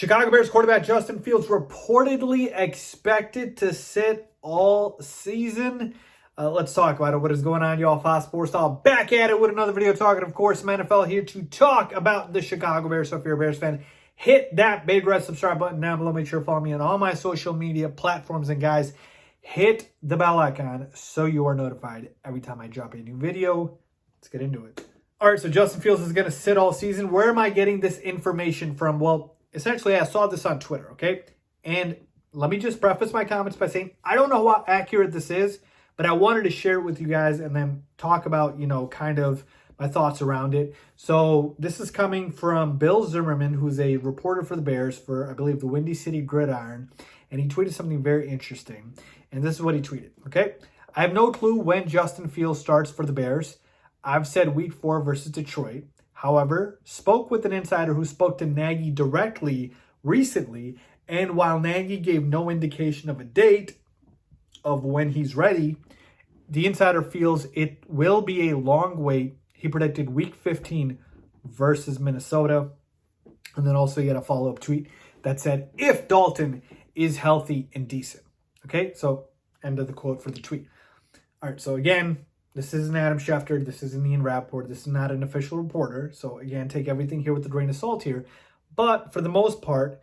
Chicago Bears quarterback Justin Fields reportedly expected to sit all season. Let's talk about it. What is going on, y'all? Fox Sports Style back at it with another video talking, of course, some NFL here to talk about the Chicago Bears. So if you're a Bears fan, hit that big red subscribe button down below. Make sure to follow me on all my social media platforms. And guys, hit the bell icon so you are notified every time I drop a new video. Let's get into it. All right, so Justin Fields is going to sit all season. Where am I getting this information from? Well, essentially, I saw this on Twitter, okay? And let me just preface my comments by saying I don't know how accurate this is, but I wanted to share it with you guys and then talk about, kind of my thoughts around it. So this is coming from Bill Zimmerman, who's a reporter for the Bears for, I believe, the Windy City Gridiron. And he tweeted something very interesting. And this is what he tweeted, okay? I have no clue when Justin Fields starts for the Bears. I've said week 4 versus Detroit. However, spoke with an insider who spoke to Nagy directly recently, and while Nagy gave no indication of a date of when he's ready, the insider feels it will be a long wait. He predicted week 15 versus Minnesota. And then also he had a follow-up tweet that said, if Dalton is healthy and decent. Okay, so end of the quote for the tweet. All right, so again, this isn't Adam Schefter. This isn't Ian Rappaport. This is not an official reporter. So again, take everything here with a grain of salt here. But for the most part,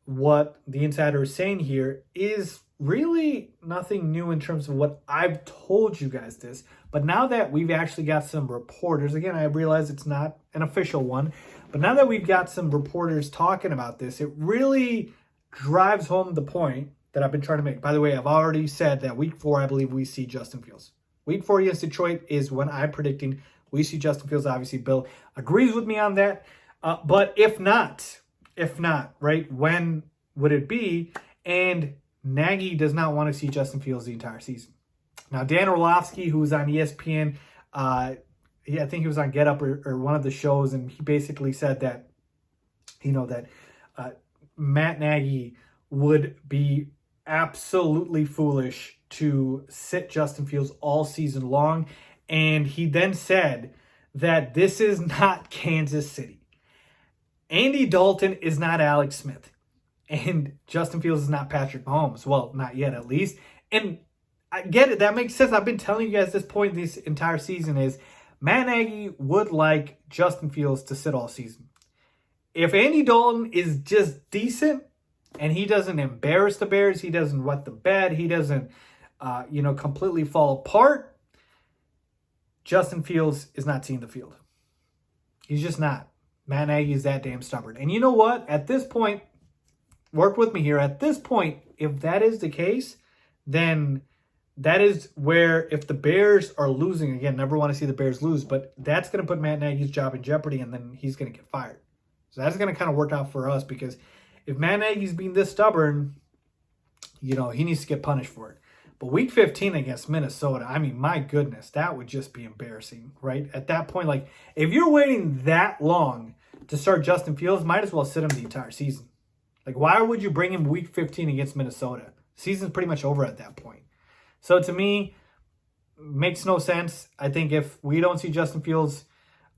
what the insider is saying here is really nothing new in terms of what I've told you guys this. But now that we've actually got some reporters, again, I realize it's not an official one, but now that we've got some reporters talking about this, it really drives home the point that I've been trying to make. By the way, I've already said that week 4, I believe we see Justin Fields. Week 4 against Detroit is when I'm predicting we see Justin Fields. Obviously, Bill agrees with me on that. But if not, right, when would it be? And Nagy does not want to see Justin Fields the entire season. Now, Dan Orlovsky, who's on ESPN, I think he was on Get Up or one of the shows, and he basically said that, Matt Nagy would be absolutely foolish to sit Justin Fields all season long. And he then said that this is not Kansas City. Andy Dalton is not Alex Smith. And Justin Fields is not Patrick Mahomes. Well, not yet at least. And I get it. That makes sense. I've been telling you guys this point this entire season is Matt Nagy would like Justin Fields to sit all season. If Andy Dalton is just decent and he doesn't embarrass the Bears, he doesn't wet the bed, he doesn't completely fall apart, Justin Fields is not seeing the field. He's just not. Matt Nagy is that damn stubborn. And you know what? At this point, work with me here. At this point, if that is the case, then that is where if the Bears are losing, again, never want to see the Bears lose, but that's going to put Matt Nagy's job in jeopardy, and then he's going to get fired. So that's going to kind of work out for us, because if Matt Nagy's being this stubborn, he needs to get punished for it. But week 15 against Minnesota, I mean, my goodness, that would just be embarrassing, right? At that point, like, if you're waiting that long to start Justin Fields, might as well sit him the entire season. Like, why would you bring him week 15 against Minnesota? Season's pretty much over at that point. So to me, makes no sense. I think if we don't see Justin Fields,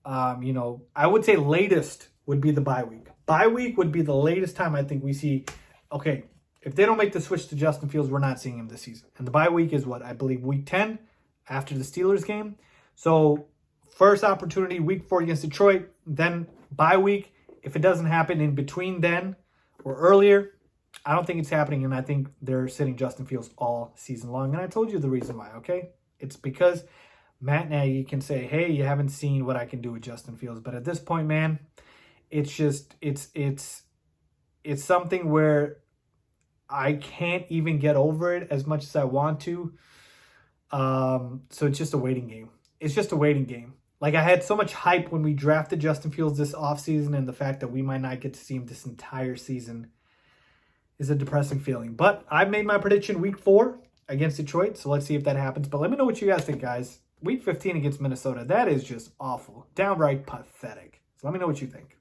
I would say latest would be the bye week. Bye week would be the latest time I think we see, okay, if they don't make the switch to Justin Fields, we're not seeing him this season. And the bye week is what? I believe week 10 after the Steelers game. So first opportunity, week 4 against Detroit, then bye week. If it doesn't happen in between then or earlier, I don't think it's happening. And I think they're sitting Justin Fields all season long. And I told you the reason why, okay? It's because Matt Nagy can say, hey, you haven't seen what I can do with Justin Fields. But at this point, man, it's just, it's something where I can't even get over it as much as I want to. So it's just a waiting game. It's just a waiting game. Like, I had so much hype when we drafted Justin Fields this offseason, and the fact that we might not get to see him this entire season is a depressing feeling. But I've made my prediction week 4 against Detroit, so let's see if that happens. But let me know what you guys think, guys. Week 15 against Minnesota, that is just awful. Downright pathetic. So let me know what you think.